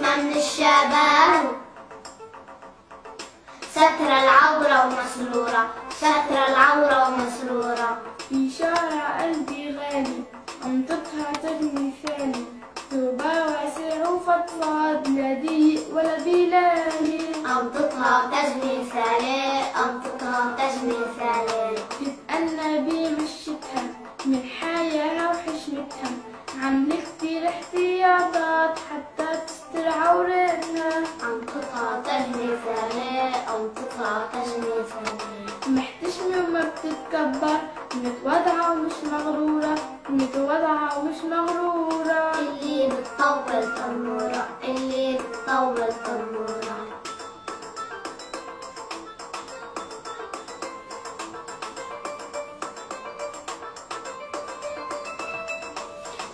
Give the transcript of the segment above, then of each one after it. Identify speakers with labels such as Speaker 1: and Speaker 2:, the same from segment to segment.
Speaker 1: حشمة من الشباب، ستر العورة ومسرورة، ستر العورة ومسرورة.
Speaker 2: في شارع قلبي غالي أنطقها تجني ثاني، ثوبها واسع وفضفاض لا ضيق ولا بلالي.
Speaker 1: أنطقها تجني ثاني، أنطقها تجني ثاني.
Speaker 2: تتأنى بمشيتها من حياها وحشمتها، عاملة كتير احتياطات حتى تستر عورتها.
Speaker 1: أنطقها تجني ثاني، أنطقها تجني ثاني.
Speaker 2: محتشمة وما بتتكبر، متواضعة ومش مغرورة، متواضعة ومش مغرورة.
Speaker 1: اللي بتطول تنورة، اللي بتطول تنورة.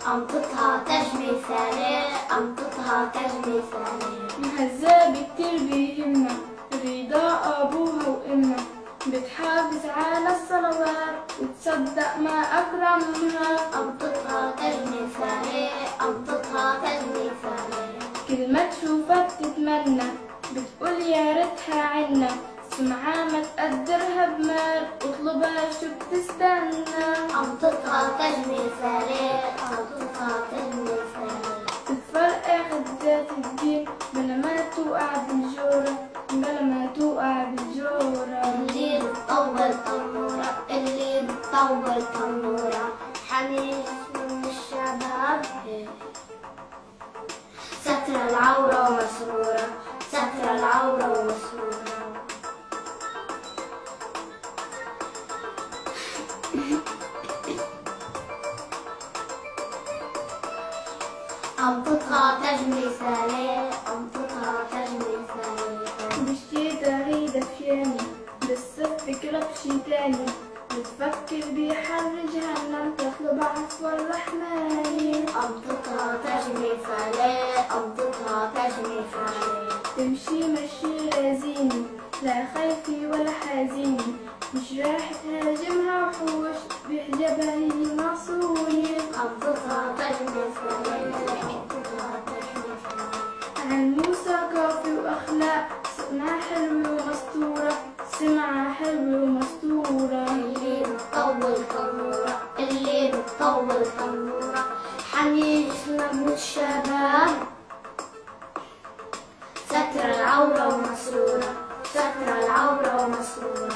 Speaker 1: أنطقها تجني ثاني، أنطقها تجني ثاني.
Speaker 2: مهذبة كتير بيهمنا رضا أبوها وإمها، بتحافظ على الصلوات وتصدق ما أكرمها.
Speaker 1: أنطقها تجني ثاني، أنطقها تجني ثاني.
Speaker 2: كل ما تشوفها بتتمنى، بتقول يا ريتها عنا، سمعها ما تقدرها بمال، اطلبها شو بتستنى.
Speaker 1: أنطقها تجني ثاني، أنطقها تجني ثاني.
Speaker 2: تتفرقع خدات الدين بلا ما توقع بالجورة، بلا ما توقع بالجورة.
Speaker 1: اللي بتطول تنورة، اللي بتطول تنورة. حنين من الشباب، ستر العورة ومسرورة، ستر العورة ومسرورة. أنطقها تجني ثاني، أنطقها تجني ثاني.
Speaker 2: بالشتا هي دفياني، بالصف كربشي تاني، بتفكر بحر جهنم تطلب عفو الرحمن.
Speaker 1: أنطقها تجني ثاني، أنطقها تجني ثاني.
Speaker 2: تمشي مشي رازيني لا خايفي ولا حزيني، مش راح تهاجمها وحوش بحجابها هي معصوني.
Speaker 1: أنطقها تجني ثاني، أنطقها تجني ثاني.
Speaker 2: عن موسى كافي وأخلاق، سمعها حلو ومستورة، سمعها حلو ومستورة.
Speaker 1: اللي بتطول تنورة، اللي بتطول تنورة. حنين من الشباب، ستر العورة ومسرورة، ستر العورة ومسرورة.